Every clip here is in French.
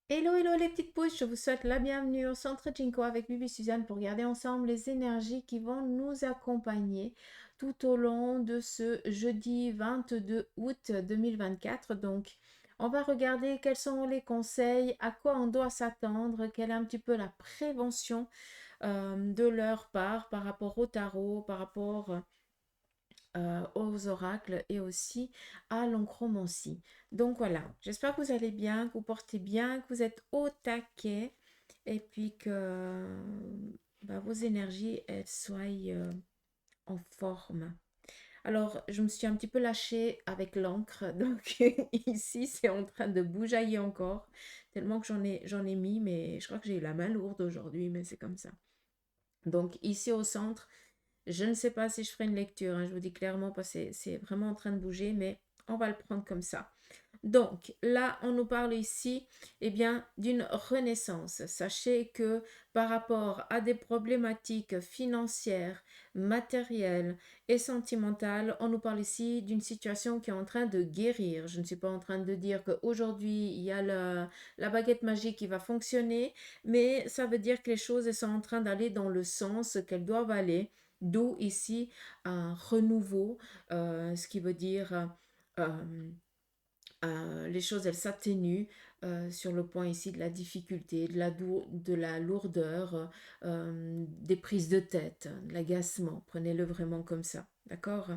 Hello, hello les petites pouces, je vous souhaite la bienvenue au Centre Jinko avec Bibi Suzanne pour regarder ensemble les énergies qui vont nous accompagner tout au long de ce jeudi 22 août 2024. Donc, on va regarder quels sont les conseils, à quoi on doit s'attendre, quelle est un petit peu la prévention de leur part par rapport au tarot, par rapport aux oracles et aussi à l'oncromancie. Donc voilà, j'espère que vous allez bien, que vous portez bien, que vous êtes au taquet et puis que vos énergies elles soient en forme. Alors, je me suis un petit peu lâchée avec l'encre, donc ici c'est en train de bougeailler encore, tellement que j'en ai mis, mais je crois que j'ai eu la main lourde aujourd'hui, mais c'est comme ça. Donc ici au centre, je ne sais pas si je ferai une lecture, hein, je vous dis clairement, parce que c'est vraiment en train de bouger, mais on va le prendre comme ça. Donc là, on nous parle ici d'une renaissance. Sachez que par rapport à des problématiques financières, matérielles et sentimentales, on nous parle ici d'une situation qui est en train de guérir. Je ne suis pas en train de dire qu'aujourd'hui, il y a la baguette magique qui va fonctionner, mais ça veut dire que les choses elles sont en train d'aller dans le sens qu'elles doivent aller. D'où ici un renouveau, ce qui veut dire euh, les choses, elles s'atténuent sur le point ici de la difficulté, de la lourdeur, des prises de tête, de l'agacement. Prenez-le vraiment comme ça, d'accord?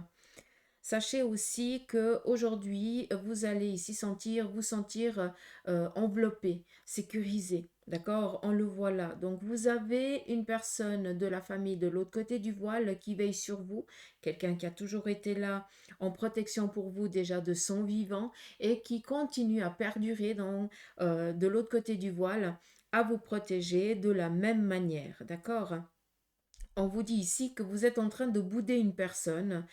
Sachez aussi que aujourd'hui, vous allez ici vous sentir enveloppé, sécurisé. D'accord? On le voit là. Donc, vous avez une personne de la famille de l'autre côté du voile qui veille sur vous, quelqu'un qui a toujours été là en protection pour vous déjà de son vivant et qui continue à perdurer de l'autre côté du voile à vous protéger de la même manière. D'accord? On vous dit ici que vous êtes en train de bouder une personne.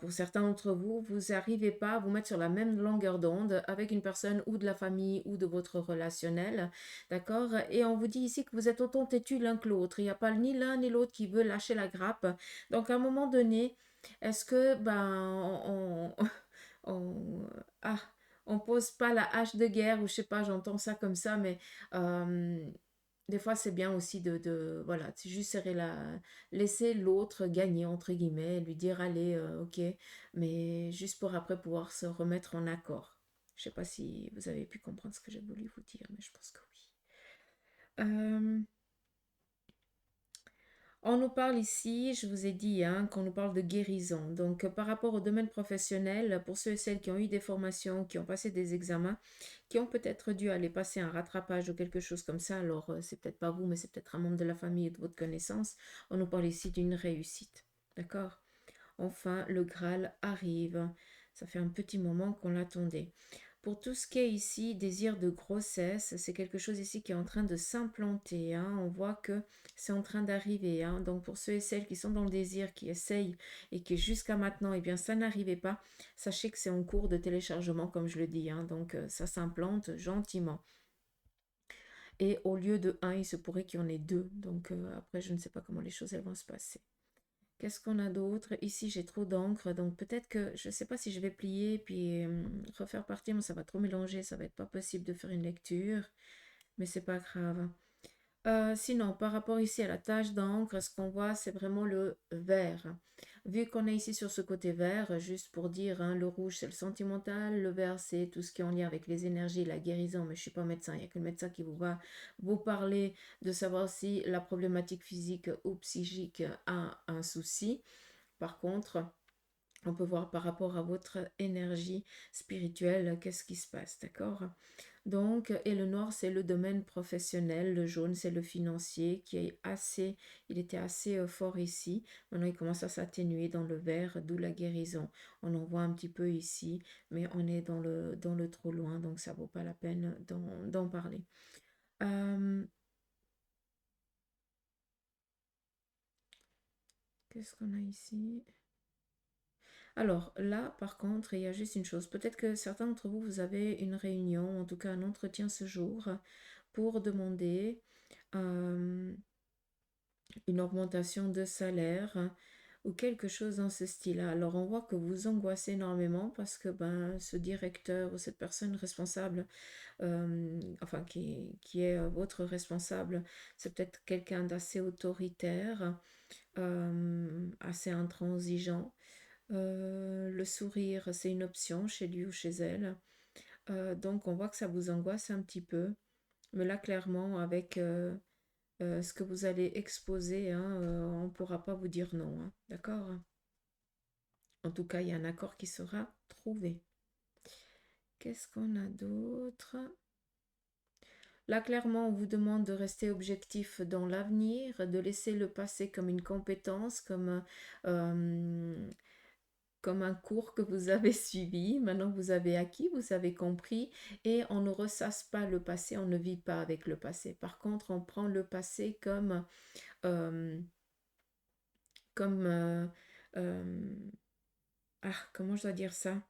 Pour certains d'entre vous, vous n'arrivez pas à vous mettre sur la même longueur d'onde avec une personne ou de la famille ou de votre relationnel. D'accord? Et on vous dit ici que vous êtes autant têtus l'un que l'autre. Il n'y a pas ni l'un ni l'autre qui veut lâcher la grappe. Donc à un moment donné, est-ce que on, ah, on pose pas la hache de guerre ou je sais pas, j'entends ça comme ça, mais euh, des fois c'est bien aussi voilà, c'est juste laisser l'autre gagner entre guillemets, lui dire allez, ok, mais juste pour après pouvoir se remettre en accord. Je sais pas si vous avez pu comprendre ce que j'ai voulu vous dire, mais je pense que oui. Euh, On nous parle ici, je vous ai dit, hein, qu'on nous parle de guérison. Donc, par rapport au domaine professionnel, pour ceux et celles qui ont eu des formations, qui ont passé des examens, qui ont peut-être dû aller passer un rattrapage ou quelque chose comme ça, alors c'est peut-être pas vous, mais c'est peut-être un membre de la famille ou de votre connaissance, on nous parle ici d'une réussite. D'accord? Enfin, le Graal arrive. Ça fait un petit moment qu'on l'attendait. Pour tout ce qui est ici, désir de grossesse, c'est quelque chose ici qui est en train de s'implanter, hein. On voit que c'est en train d'arriver, hein. Donc pour ceux et celles qui sont dans le désir, qui essayent et qui jusqu'à maintenant, ça n'arrivait pas, sachez que c'est en cours de téléchargement, comme je le dis, hein. Donc ça s'implante gentiment. Et au lieu de un, il se pourrait qu'il y en ait deux. Donc après, je ne sais pas comment les choses elles vont se passer. Qu'est-ce qu'on a d'autre? Ici, j'ai trop d'encre, donc peut-être que je ne sais pas si je vais plier puis refaire partir, mais ça va trop mélanger, ça va être pas possible de faire une lecture, mais c'est pas grave. Sinon, par rapport ici à la tache d'encre, ce qu'on voit, c'est vraiment le vert. Vu qu'on est ici sur ce côté vert, juste pour dire, hein, le rouge, c'est le sentimental, le vert, c'est tout ce qui est en lien avec les énergies, la guérison, mais je ne suis pas médecin, il n'y a que le médecin qui va vous parler de savoir si la problématique physique ou psychique a un souci. Par contre, on peut voir par rapport à votre énergie spirituelle, qu'est-ce qui se passe, d'accord? Donc, et le noir, c'est le domaine professionnel, le jaune, c'est le financier qui est il était assez fort ici. Maintenant, il commence à s'atténuer dans le vert, d'où la guérison. On en voit un petit peu ici, mais on est dans le trop loin, donc ça vaut pas la peine d'en parler. Euh, Qu'est-ce qu'on a ici? Alors là, par contre, il y a juste une chose. Peut-être que certains d'entre vous, vous avez une réunion, en tout cas un entretien ce jour, pour demander euh, une augmentation de salaire ou quelque chose dans ce style-là. Alors on voit que vous angoissez énormément parce que ben, ce directeur ou cette personne responsable, enfin qui est votre responsable, c'est peut-être quelqu'un d'assez autoritaire, assez intransigeant. Le sourire, c'est une option chez lui ou chez elle. Donc on voit que ça vous angoisse un petit peu. Mais là, clairement, avec ce que vous allez exposer, hein, on ne pourra pas vous dire non. Hein, d'accord? En tout cas, il y a un accord qui sera trouvé. Qu'est-ce qu'on a d'autre? Là, clairement, on vous demande de rester objectif dans l'avenir, de laisser le passé comme une compétence, euh, comme un cours que vous avez suivi. Maintenant, vous avez acquis, vous avez compris, et on ne ressasse pas le passé, on ne vit pas avec le passé. Par contre, on prend le passé euh, comme euh, comment je dois dire ça?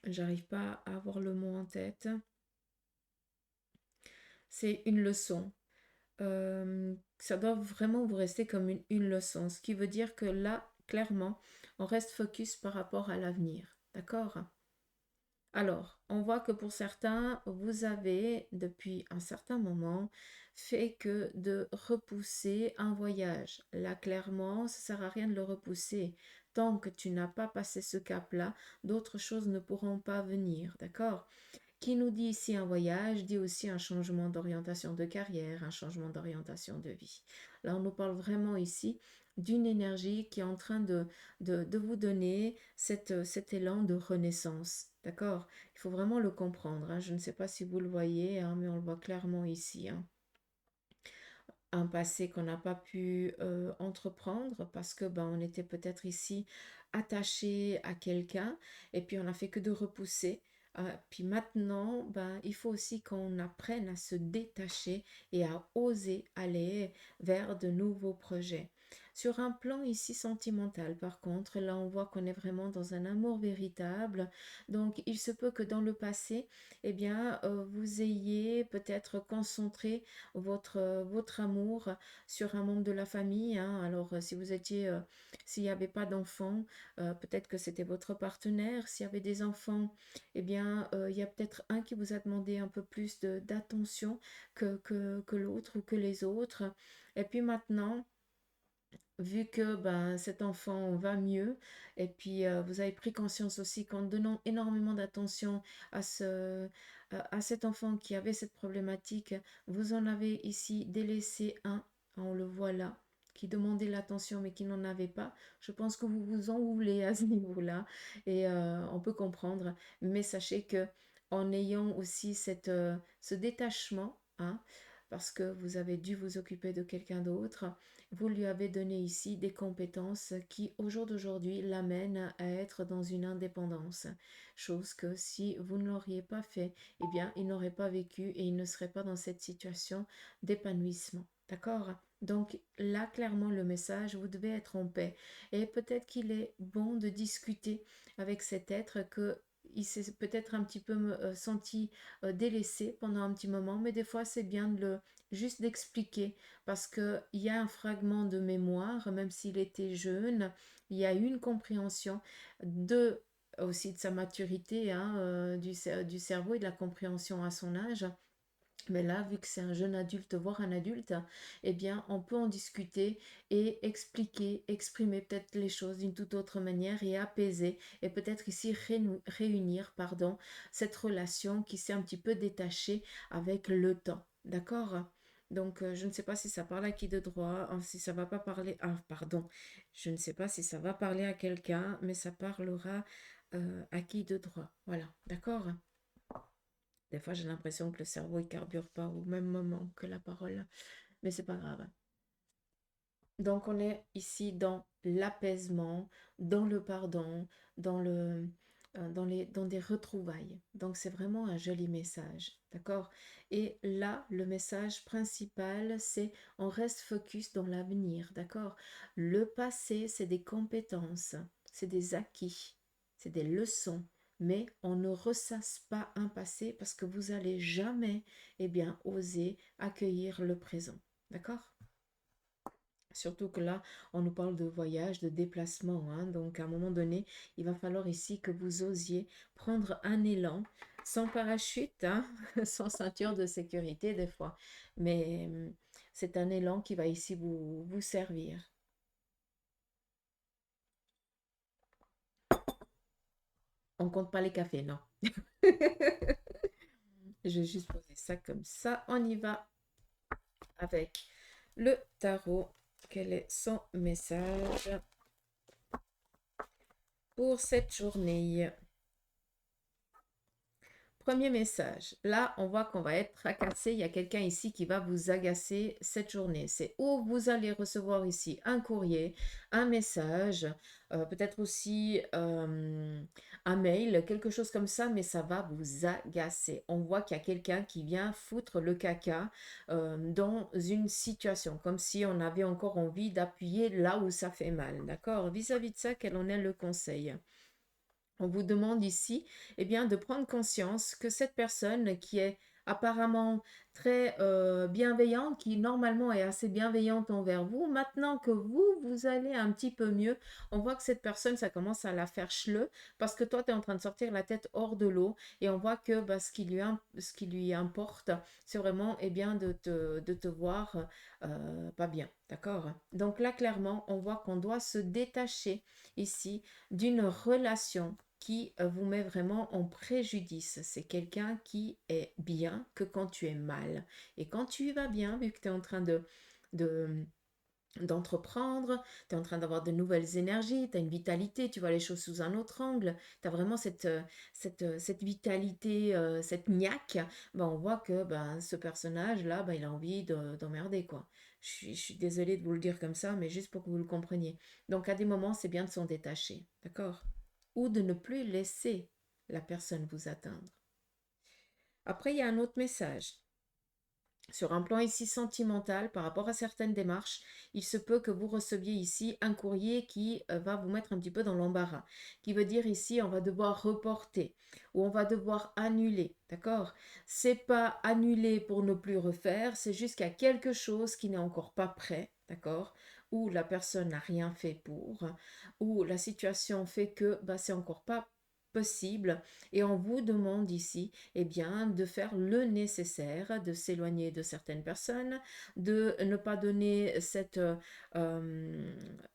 J'arrive pas à avoir le mot en tête. C'est une leçon. Ça doit vraiment vous rester comme une leçon. Ce qui veut dire que là, clairement, on reste focus par rapport à l'avenir. D'accord? Alors, on voit que pour certains, vous avez, depuis un certain moment, fait que de repousser un voyage. Là, clairement, ça ne sert à rien de le repousser. Tant que tu n'as pas passé ce cap-là, d'autres choses ne pourront pas venir. D'accord? Qui nous dit ici un voyage, dit aussi un changement d'orientation de carrière, un changement d'orientation de vie. Là, on nous parle vraiment ici d'une énergie qui est en train de vous donner cet élan de renaissance. D'accord? Il faut vraiment le comprendre. Hein. Je ne sais pas si vous le voyez, hein, mais on le voit clairement ici. Hein. Un passé qu'on n'a pas pu entreprendre parce que ben, on était peut-être ici attaché à quelqu'un et puis on n'a fait que de repousser. Puis maintenant, ben, il faut aussi qu'on apprenne à se détacher et à oser aller vers de nouveaux projets. Sur un plan ici sentimental, par contre, là on voit qu'on est vraiment dans un amour véritable. Donc il se peut que dans le passé, eh bien, vous ayez peut-être concentré votre amour sur un membre de la famille. Hein. Alors, si vous étiez, s'il n'y avait pas d'enfants, peut-être que c'était votre partenaire. S'il y avait des enfants, eh bien, il y a peut-être un qui vous a demandé un peu plus d'attention que l'autre ou que les autres. Et puis maintenant, vu que ben, cet enfant va mieux, et puis vous avez pris conscience aussi qu'en donnant énormément d'attention à cet enfant qui avait cette problématique, vous en avez ici délaissé un, on le voit là, qui demandait l'attention mais qui n'en avait pas. Je pense que vous vous en voulez à ce niveau-là, et on peut comprendre, mais sachez que en ayant aussi ce détachement, hein, parce que vous avez dû vous occuper de quelqu'un d'autre, vous lui avez donné ici des compétences qui, au jour d'aujourd'hui, l'amènent à être dans une indépendance. Chose que si vous ne l'auriez pas fait, eh bien, il n'aurait pas vécu et il ne serait pas dans cette situation d'épanouissement. D'accord? Donc là, clairement, le message, vous devez être en paix. Et peut-être qu'il est bon de discuter avec cet être que il s'est peut-être un petit peu senti délaissé pendant un petit moment, mais des fois c'est bien de le juste d'expliquer parce qu'il y a un fragment de mémoire, même s'il était jeune, il y a eu une compréhension de aussi de sa maturité, hein, du cerveau et de la compréhension à son âge. Mais là, vu que c'est un jeune adulte, voire un adulte, eh bien, on peut en discuter et expliquer, exprimer peut-être les choses d'une toute autre manière et apaiser et peut-être ici réunir, pardon, cette relation qui s'est un petit peu détachée avec le temps. D'accord? Donc, je ne sais pas si ça parle à qui de droit, hein, si ça va pas parler. Ah, pardon. Je ne sais pas si ça va parler à quelqu'un, mais ça parlera à qui de droit. Voilà. D'accord? Des fois, j'ai l'impression que le cerveau ne carbure pas au même moment que la parole, mais c'est pas grave. Donc, on est ici dans l'apaisement, dans le pardon, dans des retrouvailles. Donc, c'est vraiment un joli message, d'accord? Et là, le message principal, c'est on reste focus dans l'avenir, d'accord? Le passé, c'est des compétences, c'est des acquis, c'est des leçons. Mais on ne ressasse pas un passé parce que vous allez jamais, eh bien, oser accueillir le présent. D'accord? Surtout que là, on nous parle de voyage, de déplacement, hein. Donc, à un moment donné, il va falloir ici que vous osiez prendre un élan sans parachute, hein, sans ceinture de sécurité des fois. Mais c'est un élan qui va ici vous servir. On compte pas les cafés, non. Je vais juste poser ça comme ça. On y va avec le tarot. Quel est son message pour cette journée? Premier message. Là, on voit qu'on va être tracassé. Il y a quelqu'un ici qui va vous agacer cette journée. C'est où vous allez recevoir ici un courrier, un message, peut-être aussi un mail, quelque chose comme ça, mais ça va vous agacer. On voit qu'il y a quelqu'un qui vient foutre le caca dans une situation, comme si on avait encore envie d'appuyer là où ça fait mal. D'accord? Vis-à-vis de ça, quel en est le conseil? On vous demande ici, eh bien, de prendre conscience que cette personne qui est apparemment très bienveillante, qui normalement est assez bienveillante envers vous, maintenant que vous allez un petit peu mieux, on voit que cette personne, ça commence à la faire chleu parce que toi, tu es en train de sortir la tête hors de l'eau et on voit que bah, ce qui lui importe, c'est vraiment eh bien, de te voir pas bien. D'accord? Donc là, clairement, on voit qu'on doit se détacher ici d'une relation qui vous met vraiment en préjudice. C'est quelqu'un qui est bien que quand tu es mal. Et quand tu vas bien, vu que tu es en train de d'entreprendre, tu es en train d'avoir de nouvelles énergies, tu as une vitalité, tu vois les choses sous un autre angle, tu as vraiment cette vitalité, cette niaque, ben, on voit que ben, ce personnage-là, ben, il a envie d'emmerder, quoi. Je suis désolée de vous le dire comme ça, mais juste pour que vous le compreniez. Donc à des moments, c'est bien de s'en détacher, d'accord? Ou de ne plus laisser la personne vous atteindre. Après, il y a un autre message. Sur un plan ici sentimental, par rapport à certaines démarches, il se peut que vous receviez ici un courrier qui va vous mettre un petit peu dans l'embarras, qui veut dire ici on va devoir reporter ou on va devoir annuler, d'accord? C'est pas annuler pour ne plus refaire, c'est juste qu'il y a quelque chose qui n'est encore pas prêt, d'accord? Ou la personne n'a rien fait pour, ou la situation fait que bah, c'est encore pas possible et on vous demande ici eh bien, de faire le nécessaire, de s'éloigner de certaines personnes, de ne pas donner euh,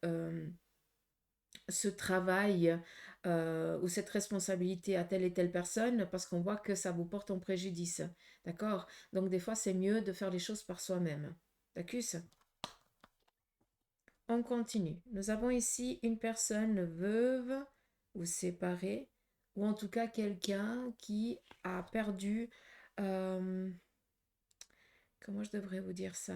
euh, ce travail ou cette responsabilité à telle et telle personne parce qu'on voit que ça vous porte en préjudice. D'accord? Donc des fois, c'est mieux de faire les choses par soi-même. D'accord? On continue. Nous avons ici une personne veuve ou séparée, ou en tout cas quelqu'un qui a perdu comment je devrais vous dire ça?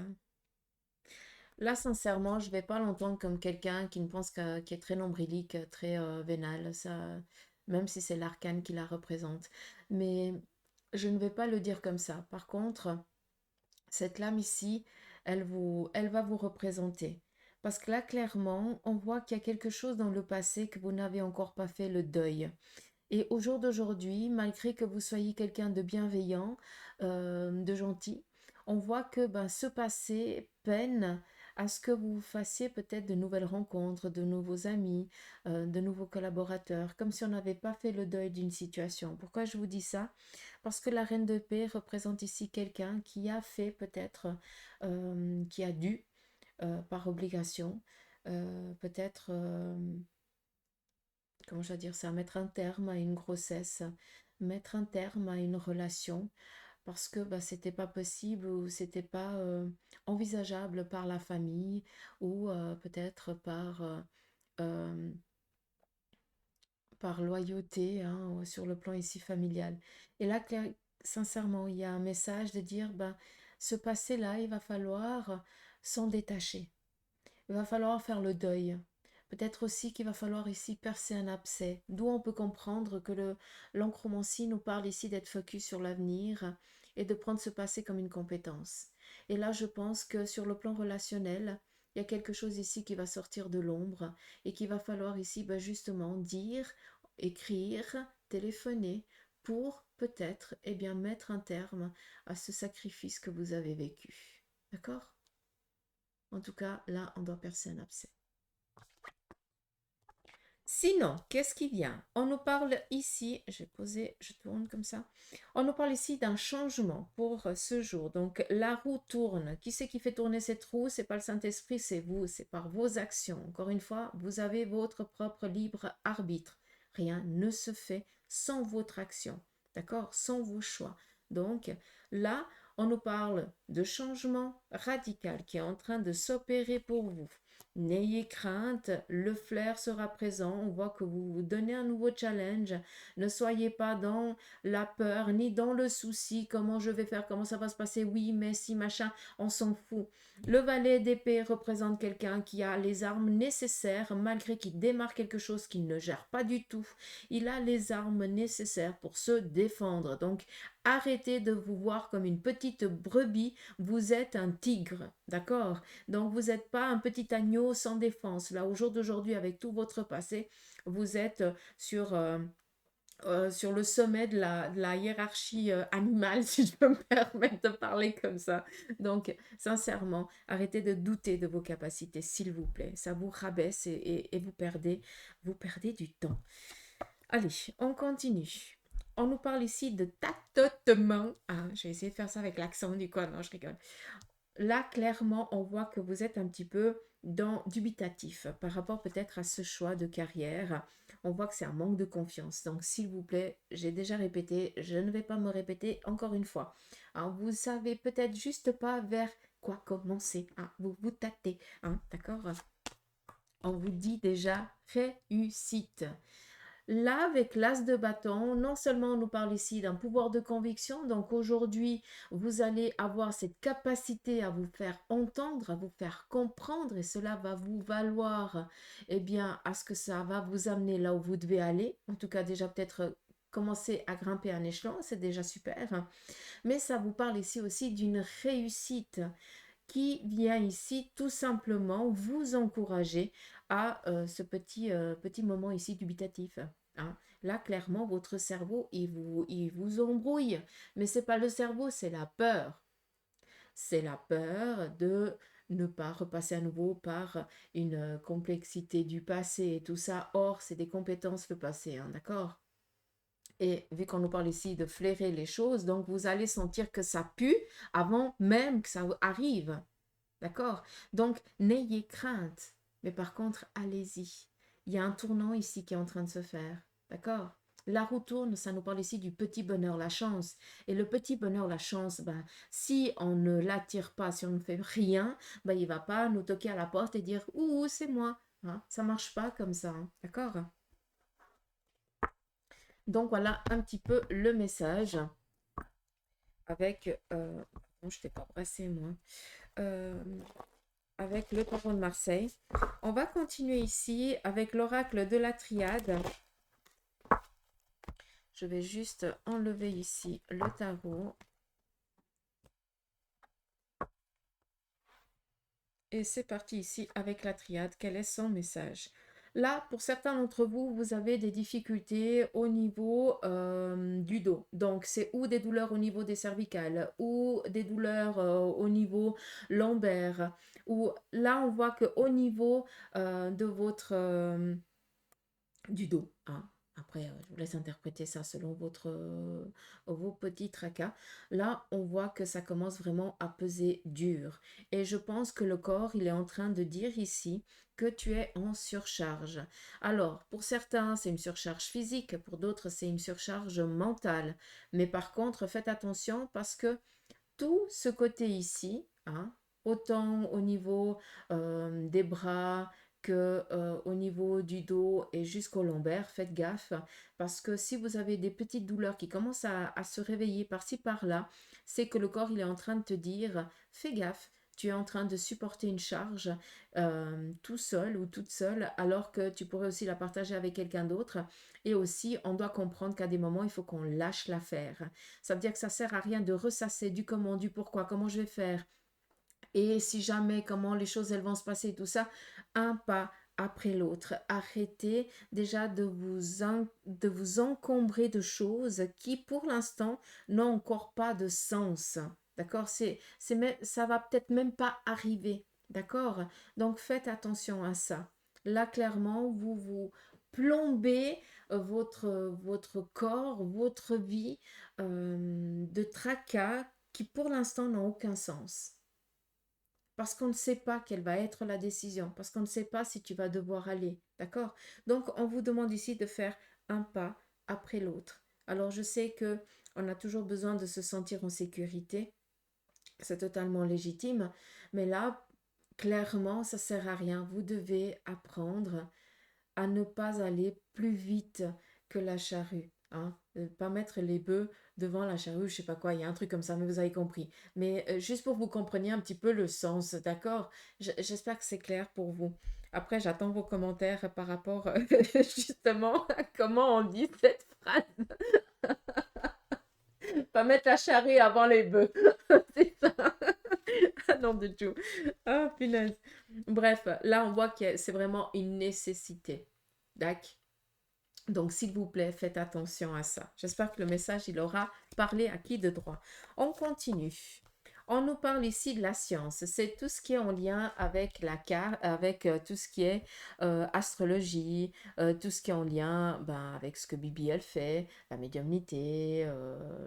Là, sincèrement, je vais pas l'entendre comme quelqu'un qui ne pense qui est très nombrilique, très vénal, ça, même si c'est l'arcane qui la représente. Mais je ne vais pas le dire comme ça. Par contre, cette lame ici, elle va vous représenter. Parce que là, clairement, on voit qu'il y a quelque chose dans le passé que vous n'avez encore pas fait le deuil. Et au jour d'aujourd'hui, malgré que vous soyez quelqu'un de bienveillant, de gentil, on voit que ben, ce passé peine à ce que vous fassiez peut-être de nouvelles rencontres, de nouveaux amis, de nouveaux collaborateurs, comme si on n'avait pas fait le deuil d'une situation. Pourquoi je vous dis ça? Parce que la reine de paix représente ici quelqu'un qui a fait peut-être, qui a dû, par obligation, peut-être comment je vais dire ça, mettre un terme à une grossesse, mettre un terme à une relation parce que bah, c'était pas possible ou c'était pas envisageable par la famille ou peut-être euh, par loyauté hein, sur le plan ici familial. Et là, sincèrement, il y a un message de dire, ben, ce passé-là, il va falloir s'en détacher. Il va falloir faire le deuil. Peut-être aussi qu'il va falloir ici percer un abcès, d'où on peut comprendre que l'encromancie nous parle ici d'être focus sur l'avenir et de prendre ce passé comme une compétence. Et là, je pense que sur le plan relationnel, il y a quelque chose ici qui va sortir de l'ombre et qu'il va falloir ici justement dire, écrire, téléphoner pour peut-être eh bien mettre un terme à ce sacrifice que vous avez vécu. D'accord? En tout cas, là, on doit percer un abcès. Sinon, qu'est-ce qui vient? On nous parle ici, je vais poser, je tourne comme ça. On nous parle ici d'un changement pour ce jour. Donc, la roue tourne. Qui c'est qui fait tourner cette roue? C'est pas le Saint-Esprit, c'est vous, c'est par vos actions. Encore une fois, vous avez votre propre libre arbitre. Rien ne se fait sans votre action, d'accord? Sans vos choix. Donc, là, on nous parle de changement radical qui est en train de s'opérer pour vous. N'ayez crainte, le flair sera présent. On voit que vous vous donnez un nouveau challenge. Ne soyez pas dans la peur ni dans le souci. Comment je vais faire? Comment ça va se passer? Oui, mais si, machin, on s'en fout. Le valet d'épée représente quelqu'un qui a les armes nécessaires, malgré qu'il démarre quelque chose qu'il ne gère pas du tout. Il a les armes nécessaires pour se défendre. Donc, arrêtez de vous voir comme une petite brebis. Vous êtes un tigre, d'accord? Donc, vous n'êtes pas un petit agneau sans défense. Là, au jour d'aujourd'hui, avec tout votre passé, vous êtes sur le sommet de la hiérarchie animale, si je peux me permettre de parler comme ça. Donc, sincèrement, arrêtez de douter de vos capacités, s'il vous plaît. Ça vous rabaisse et vous perdez du temps. Allez, on continue. On nous parle ici de tâtonnement. Ah, je vais essayer de faire ça avec l'accent du coin. Non, je rigole. Là, clairement, on voit que vous êtes un petit peu dubitatif par rapport peut-être à ce choix de carrière. On voit que c'est un manque de confiance. Donc, s'il vous plaît, j'ai déjà répété, je ne vais pas me répéter encore une fois. Alors, vous savez peut-être juste pas vers quoi commencer. Hein. Vous vous tâtez, hein, d'accord? On vous dit déjà réussite. Là, avec l'as de bâton, non seulement on nous parle ici d'un pouvoir de conviction, donc aujourd'hui, vous allez avoir cette capacité à vous faire entendre, à vous faire comprendre, et cela va vous valoir, eh bien, à ce que ça va vous amener là où vous devez aller. En tout cas, déjà peut-être commencer à grimper un échelon, c'est déjà super. Mais ça vous parle ici aussi d'une réussite qui vient ici tout simplement vous encourager à ce petit moment ici dubitatif. Hein. Là, clairement, votre cerveau, il vous embrouille. Mais ce n'est pas le cerveau, c'est la peur. C'est la peur de ne pas repasser à nouveau par une complexité du passé et tout ça. Or, c'est des compétences le passé, hein, d'accord? Et vu qu'on nous parle ici de flairer les choses, donc vous allez sentir que ça pue avant même que ça arrive. D'accord? Donc, n'ayez crainte. Mais par contre, allez-y. Il y a un tournant ici qui est en train de se faire. D'accord? La roue tourne, ça nous parle ici du petit bonheur, la chance. Et le petit bonheur, la chance, ben, si on ne l'attire pas, si on ne fait rien, ben, il ne va pas nous toquer à la porte et dire ouh, c'est moi. Hein? Ça ne marche pas comme ça. Hein? D'accord? Donc, voilà un petit peu le message avec. Non, je ne t'ai pas brassé, moi. Euh, avec le tarot de Marseille. On va continuer ici avec l'oracle de la triade. Je vais juste enlever ici le tarot. Et c'est parti ici avec la triade. Quel est son message? Là, pour certains d'entre vous, vous avez des difficultés au niveau du dos. Donc, c'est ou des douleurs au niveau des cervicales, ou des douleurs au niveau lombaire. Ou là, on voit qu'au niveau de votre du dos. Hein. Après, je vous laisse interpréter ça selon vos petits tracas. Là, on voit que ça commence vraiment à peser dur. Et je pense que le corps, il est en train de dire ici que tu es en surcharge. Alors, pour certains, c'est une surcharge physique, pour d'autres, c'est une surcharge mentale. Mais par contre, faites attention parce que tout ce côté ici, hein, autant au niveau des bras que au niveau du dos et jusqu'au lombaire, faites gaffe parce que si vous avez des petites douleurs qui commencent à se réveiller par-ci par-là, c'est que le corps il est en train de te dire fais gaffe. Tu es en train de supporter une charge tout seul ou toute seule alors que tu pourrais aussi la partager avec quelqu'un d'autre. Et aussi, on doit comprendre qu'à des moments, il faut qu'on lâche l'affaire. Ça veut dire que ça sert à rien de ressasser du comment, du pourquoi, comment je vais faire. Et si jamais, comment les choses elles vont se passer, tout ça, un pas après l'autre. Arrêtez déjà de vous encombrer de choses qui, pour l'instant, n'ont encore pas de sens. D'accord? Ça va peut-être même pas arriver. D'accord? Donc faites attention à ça. Là, clairement, vous vous plombez votre corps, votre vie de tracas qui pour l'instant n'ont aucun sens. Parce qu'on ne sait pas quelle va être la décision, parce qu'on ne sait pas si tu vas devoir aller. D'accord? Donc, on vous demande ici de faire un pas après l'autre. Alors, je sais que on a toujours besoin de se sentir en sécurité. C'est totalement légitime. Mais là, clairement, ça sert à rien. Vous devez apprendre à ne pas aller plus vite que la charrue. Hein. Pas mettre les bœufs devant la charrue, je sais pas quoi, il y a un truc comme ça, mais vous avez compris. Mais juste pour que vous compreniez un petit peu le sens, d'accord? J'espère que c'est clair pour vous. Après, j'attends vos commentaires par rapport justement à comment on dit cette phrase. Pas mettre la charrue avant les bœufs. C'est ça. Ah non, du tout. Ah, punaise. Bref, là, on voit que c'est vraiment une nécessité. D'accord? Donc, s'il vous plaît, faites attention à ça. J'espère que le message, il aura parlé à qui de droit. On continue. On nous parle ici de la science. C'est tout ce qui est en lien avec la carte, avec tout ce qui est astrologie, tout ce qui est en lien avec ce que Bibi elle fait, la médiumnité,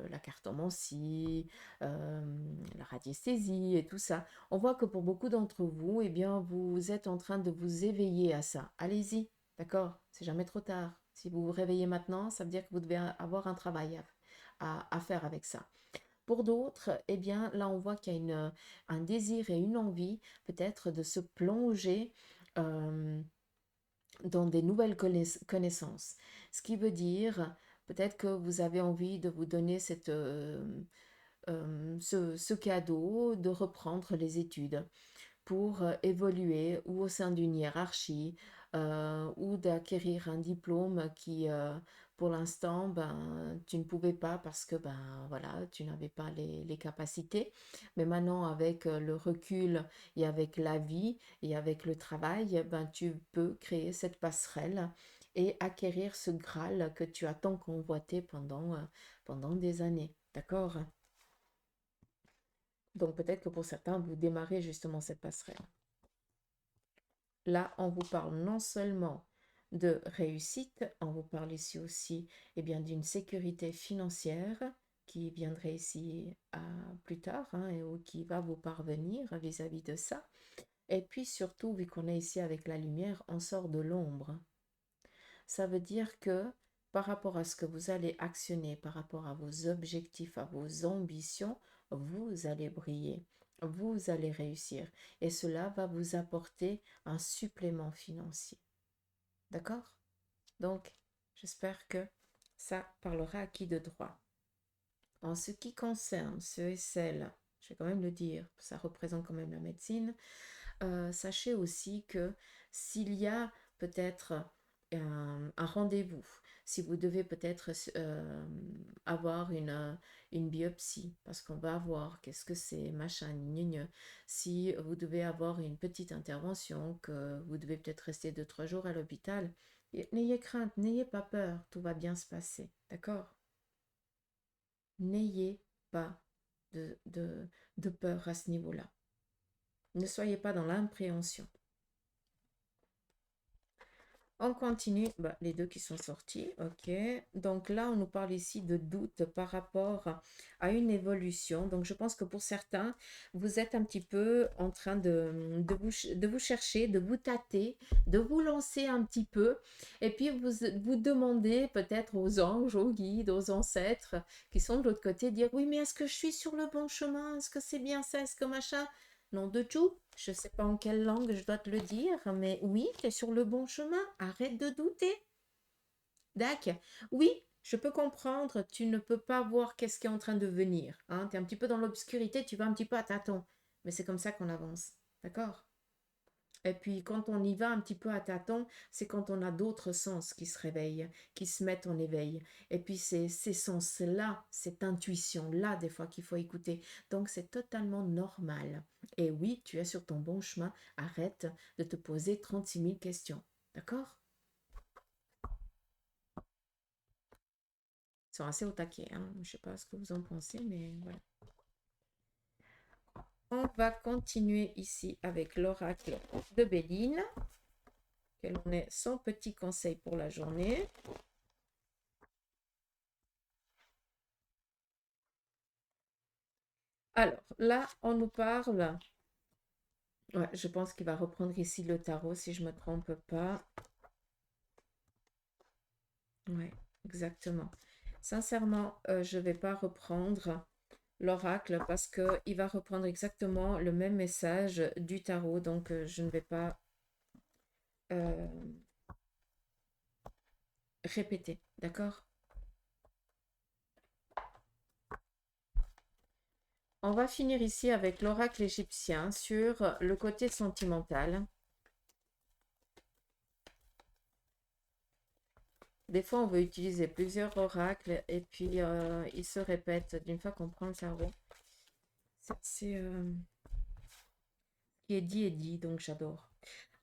la cartomancie, la radiesthésie et tout ça. On voit que pour beaucoup d'entre vous, eh bien, vous êtes en train de vous éveiller à ça. Allez-y. D'accord? C'est jamais trop tard. Si vous vous réveillez maintenant, ça veut dire que vous devez avoir un travail à faire avec ça. Pour d'autres, eh bien, là, on voit qu'il y a un désir et une envie peut-être de se plonger euh, dans des nouvelles connaissances. Ce qui veut dire peut-être que vous avez envie de vous donner ce cadeau de reprendre les études pour évoluer ou au sein d'une hiérarchie ou d'acquérir un diplôme qui, pour l'instant, tu ne pouvais pas parce que voilà, tu n'avais pas les capacités. Mais maintenant, avec le recul et avec la vie et avec le travail, tu peux créer cette passerelle et acquérir ce Graal que tu as tant convoité pendant des années. D'accord? Donc peut-être que pour certains, vous démarrez justement cette passerelle. Là, on vous parle non seulement de réussite, on vous parle ici aussi bien d'une sécurité financière qui viendrait ici plus tard ou qui va vous parvenir vis-à-vis de ça. Et puis surtout, vu qu'on est ici avec la lumière, on sort de l'ombre. Ça veut dire que par rapport à ce que vous allez actionner, par rapport à vos objectifs, à vos ambitions, vous allez briller, vous allez réussir. Et cela va vous apporter un supplément financier. D'accord? Donc, j'espère que ça parlera à qui de droit. En ce qui concerne ceux et celles, je vais quand même le dire, ça représente quand même la médecine, sachez aussi que s'il y a peut-être un rendez-vous, si vous devez peut-être avoir une biopsie, parce qu'on va voir qu'est-ce que c'est, machin, gna, si vous devez avoir une petite intervention, que vous devez peut-être rester 2-3 jours à l'hôpital, n'ayez crainte, n'ayez pas peur, tout va bien se passer, d'accord? N'ayez pas de peur à ce niveau-là. Ne soyez pas dans l'impréhension. On continue, les deux qui sont sortis, ok. Donc là, on nous parle ici de doute par rapport à une évolution. Donc je pense que pour certains, vous êtes un petit peu en train de vous chercher, de vous tâter, de vous lancer un petit peu. Et puis vous demandez peut-être aux anges, aux guides, aux ancêtres qui sont de l'autre côté, dire oui, mais est-ce que je suis sur le bon chemin? Est-ce que c'est bien ça? Est-ce que machin? Non, de tout. Je ne sais pas en quelle langue je dois te le dire, mais oui, tu es sur le bon chemin. Arrête de douter. D'accord. Oui, je peux comprendre, tu ne peux pas voir qu'est-ce qui est en train de venir. Hein. Tu es un petit peu dans l'obscurité, tu vas un petit peu à tâtons. Mais c'est comme ça qu'on avance. D'accord? Et puis quand on y va un petit peu à tâtons, c'est quand on a d'autres sens qui se réveillent, qui se mettent en éveil. Et puis c'est ces sens-là, cette intuition-là, des fois qu'il faut écouter. Donc c'est totalement normal. Et oui, tu es sur ton bon chemin. Arrête de te poser 36 000 questions. D'accord? Ils sont assez au taquet. Hein. Je ne sais pas ce que vous en pensez, mais voilà. On va continuer ici avec l'oracle de Béline. Quel en est son petit conseil pour la journée? Alors, là, on nous parle. Ouais, je pense qu'il va reprendre ici le tarot, si je ne me trompe pas. Oui, exactement. Sincèrement, je ne vais pas reprendre l'oracle parce qu'il va reprendre exactement le même message du tarot. Donc, je ne vais pas euh, répéter. D'accord? On va finir ici avec l'oracle égyptien sur le côté sentimental. Des fois, on veut utiliser plusieurs oracles et puis ils se répètent d'une fois qu'on prend le tarot. C'est qui est dit, donc j'adore.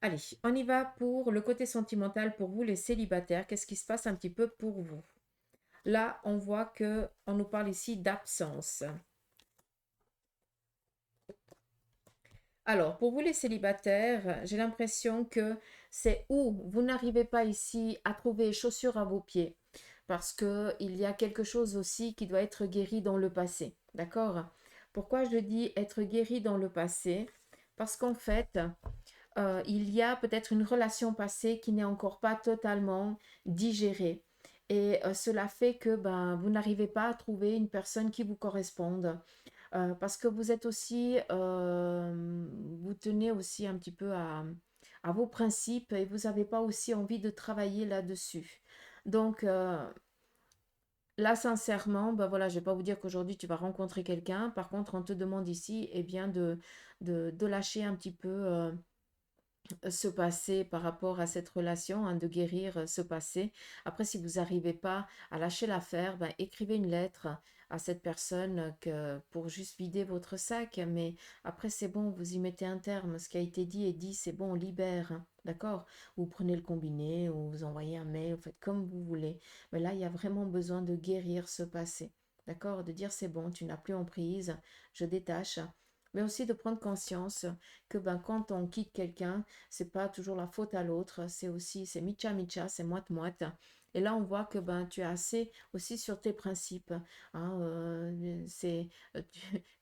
Allez, on y va pour le côté sentimental pour vous les célibataires. Qu'est-ce qui se passe un petit peu pour vous? Là, on voit que on nous parle ici d'absence. Alors, pour vous les célibataires, j'ai l'impression que c'est où vous n'arrivez pas ici à trouver chaussures à vos pieds parce que il y a quelque chose aussi qui doit être guéri dans le passé. D'accord? Pourquoi je dis être guéri dans le passé? Parce qu'en fait, il y a peut-être une relation passée qui n'est encore pas totalement digérée. Et cela fait que ben, vous n'arrivez pas à trouver une personne qui vous corresponde. Parce que vous êtes aussi, vous tenez aussi un petit peu à vos principes et vous n'avez pas aussi envie de travailler là-dessus. Donc là, sincèrement, ben voilà, je ne vais pas vous dire qu'aujourd'hui tu vas rencontrer quelqu'un. Par contre, on te demande ici eh bien, de lâcher un petit peu ce passé par rapport à cette relation, hein, de guérir ce passé. Après, si vous n'arrivez pas à lâcher l'affaire, ben, écrivez une lettre à cette personne pour juste vider votre sac. Mais après, c'est bon, vous y mettez un terme. Ce qui a été dit est dit, c'est bon, on libère. Hein, d'accord? Vous prenez le combiné ou vous envoyez un mail, vous faites comme vous voulez. Mais là, il y a vraiment besoin de guérir ce passé. D'accord? De dire c'est bon, tu n'as plus emprise, je détache. Mais aussi de prendre conscience que ben, quand on quitte quelqu'un, c'est pas toujours la faute à l'autre, c'est aussi, c'est micha micha, c'est moite-moite. Et là, on voit que ben, tu es assez aussi sur tes principes. Hein,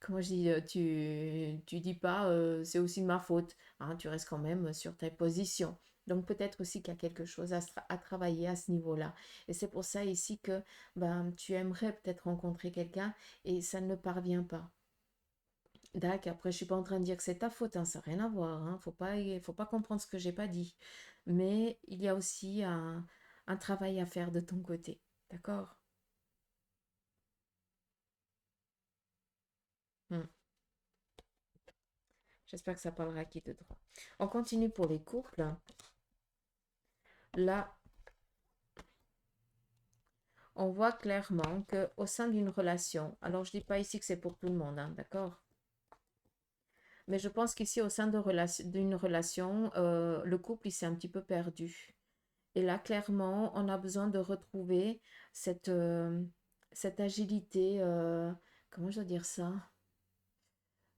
comment je dis, tu dis pas c'est aussi de ma faute. Hein, tu restes quand même sur ta position. Donc peut-être aussi qu'il y a quelque chose à travailler à ce niveau-là. Et c'est pour ça ici que ben, tu aimerais peut-être rencontrer quelqu'un et ça ne parvient pas. D'accord, après, je suis pas en train de dire que c'est ta faute, hein, ça n'a rien à voir, hein, faut pas comprendre ce que j'ai pas dit. Mais il y a aussi un travail à faire de ton côté, d'accord? Hmm. J'espère que ça parlera à qui de droit. On continue pour les couples. Là, on voit clairement que au sein d'une relation, alors je dis pas ici que c'est pour tout le monde, hein, d'accord? Mais je pense qu'ici, au sein d'une relation, le couple, il s'est un petit peu perdu. Et là, clairement, on a besoin de retrouver cette, cette agilité. Comment je dois dire ça?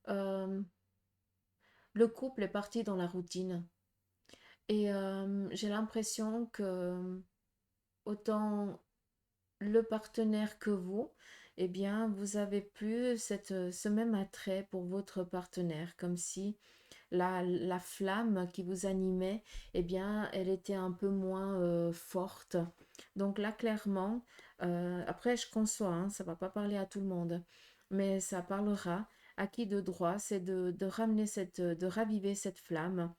Euh, le couple est parti dans la routine. Et j'ai l'impression que autant le partenaire que vous, eh bien, vous avez plus ce même attrait pour votre partenaire, comme si la flamme qui vous animait, eh bien, elle était un peu moins forte. Donc là, clairement, après, je conçois, hein, ça ne va pas parler à tout le monde, mais ça parlera à qui de droit, c'est de ramener de raviver cette flamme,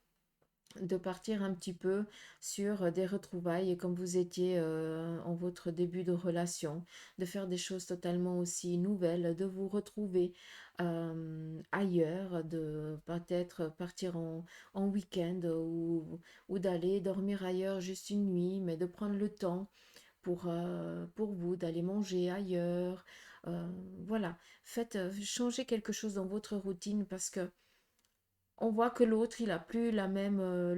de partir un petit peu sur des retrouvailles comme vous étiez en votre début de relation, de faire des choses totalement aussi nouvelles, de vous retrouver ailleurs, de peut-être partir en week-end ou d'aller dormir ailleurs juste une nuit, mais de prendre le temps pour vous, d'aller manger ailleurs. Voilà, faites changer quelque chose dans votre routine parce que on voit que l'autre, il a plus le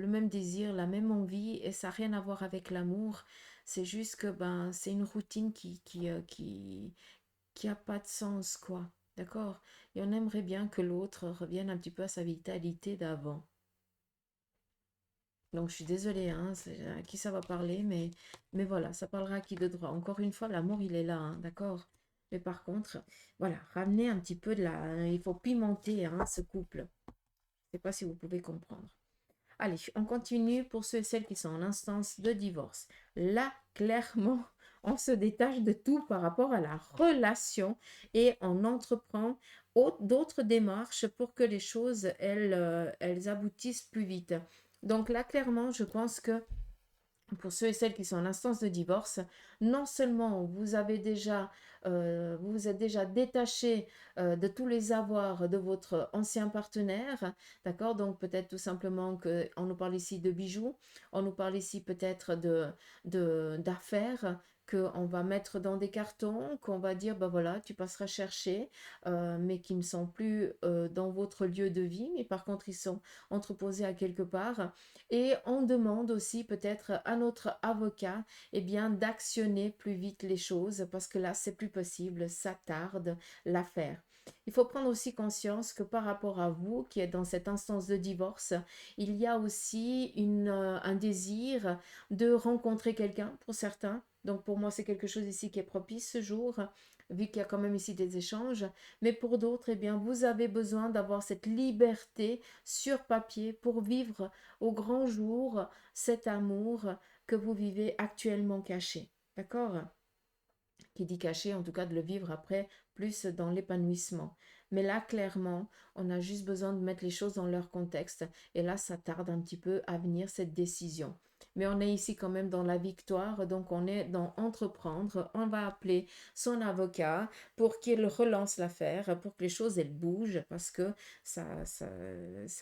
même désir, la même envie, et ça n'a rien à voir avec l'amour. C'est juste que ben, c'est une routine qui a pas de sens, quoi. d'accord? Et on aimerait bien que l'autre revienne un petit peu à sa vitalité d'avant. Donc je suis désolée, hein, à qui ça va parler, mais voilà, ça parlera à qui de droit. Encore une fois, l'amour, il est là, hein, d'accord? Mais par contre, voilà, ramener un petit peu de la... Il faut pimenter, hein, ce couple. Je ne sais pas si vous pouvez comprendre. Allez, on continue pour ceux et celles qui sont en instance de divorce. Là, clairement, on se détache de tout par rapport à la relation et on entreprend d'autres démarches pour que les choses, elles aboutissent plus vite. Donc là, clairement, je pense que pour ceux et celles qui sont en instance de divorce, non seulement vous vous êtes déjà détaché de tous les avoirs de votre ancien partenaire, d'accord? Donc peut-être tout simplement qu'on nous parle ici de bijoux, on nous parle ici peut-être d'affaires qu'on va mettre dans des cartons, qu'on va dire, ben voilà, tu passeras chercher, mais qui ne sont plus dans votre lieu de vie, mais par contre ils sont entreposés à quelque part. Et on demande aussi peut-être à notre avocat d'actionner plus vite les choses parce que là, c'est plus possible, ça tarde l'affaire. Il faut prendre aussi conscience que par rapport à vous qui êtes dans cette instance de divorce, il y a aussi un désir de rencontrer quelqu'un pour certains. Donc pour moi, c'est quelque chose ici qui est propice ce jour, vu qu'il y a quand même ici des échanges. Mais pour d'autres, vous avez besoin d'avoir cette liberté sur papier pour vivre au grand jour cet amour que vous vivez actuellement caché. D'accord? Qui dit caché, en tout cas de le vivre après, plus dans l'épanouissement. Mais là, clairement, on a juste besoin de mettre les choses dans leur contexte. Et là, ça tarde un petit peu à venir, cette décision. Mais on est ici quand même dans la victoire, donc on est dans entreprendre. On va appeler son avocat pour qu'il relance l'affaire, pour que les choses, elles bougent, parce que ça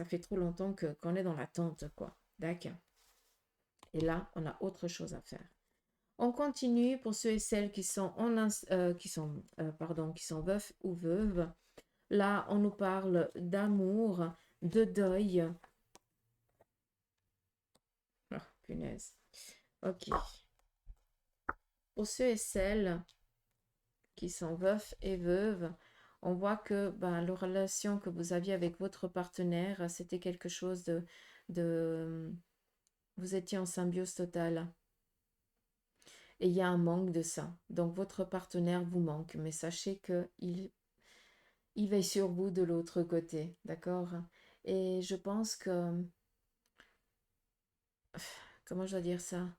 fait trop longtemps qu'on est dans l'attente, quoi. D'accord. Et là, on a autre chose à faire. On continue pour ceux et celles qui sont, qui sont veufs ou veuves. Là, on nous parle d'amour, de deuil. Ah, punaise. Ok. Pour ceux et celles qui sont veufs et veuves, on voit que la relation que vous aviez avec votre partenaire, c'était quelque chose de... Vous étiez en symbiose totale. Et il y a un manque de ça. Donc votre partenaire vous manque, mais sachez qu'il veille sur vous de l'autre côté, d'accord? Et je pense que, comment je dois dire ça?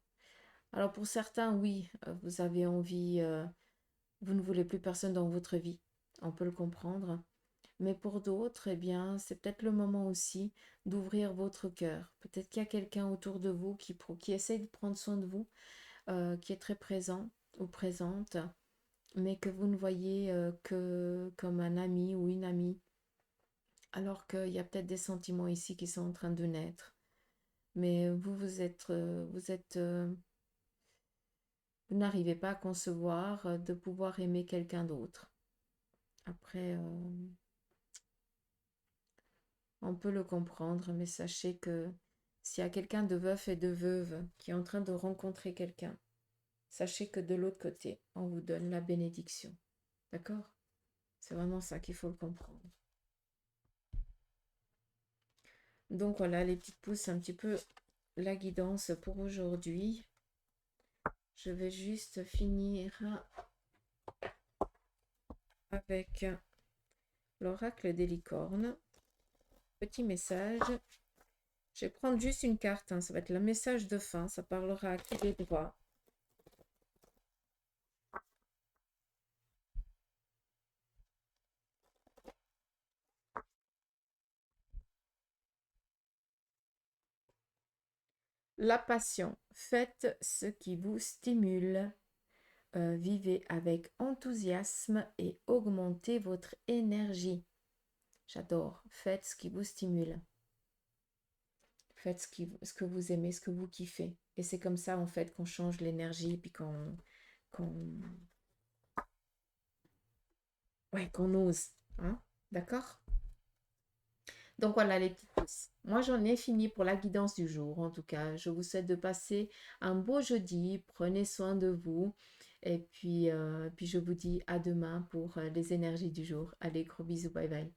Alors pour certains, oui, vous avez envie, vous ne voulez plus personne dans votre vie, on peut le comprendre. Mais pour d'autres, c'est peut-être le moment aussi d'ouvrir votre cœur. Peut-être qu'il y a quelqu'un autour de vous qui essaie de prendre soin de vous, qui est très présent ou présente, mais que vous ne voyez que comme un ami ou une amie, alors qu'il y a peut-être des sentiments ici qui sont en train de naître. Mais vous n'arrivez pas à concevoir de pouvoir aimer quelqu'un d'autre. Après, on peut le comprendre, mais sachez que s'il y a quelqu'un de veuf et de veuve qui est en train de rencontrer quelqu'un, sachez que de l'autre côté, on vous donne la bénédiction. D'accord? C'est vraiment ça qu'il faut le comprendre. Donc voilà, les petites pousses, un petit peu la guidance pour aujourd'hui. Je vais juste finir avec l'oracle des licornes. Petit message. Je vais prendre juste une carte, hein. Ça va être le message de fin. Ça parlera à qui de droit. La passion. Faites ce qui vous stimule. Vivez avec enthousiasme et augmentez votre énergie. J'adore. Faites ce qui vous stimule. Faites ce que vous aimez, ce que vous kiffez. Et c'est comme ça, en fait, qu'on change l'énergie et puis qu'on, ouais, qu'on ose. Hein? D'accord? Donc voilà les petites pouces. Moi, j'en ai fini pour la guidance du jour. En tout cas, je vous souhaite de passer un beau jeudi. Prenez soin de vous. Et puis je vous dis à demain pour les énergies du jour. Allez, gros bisous, bye bye.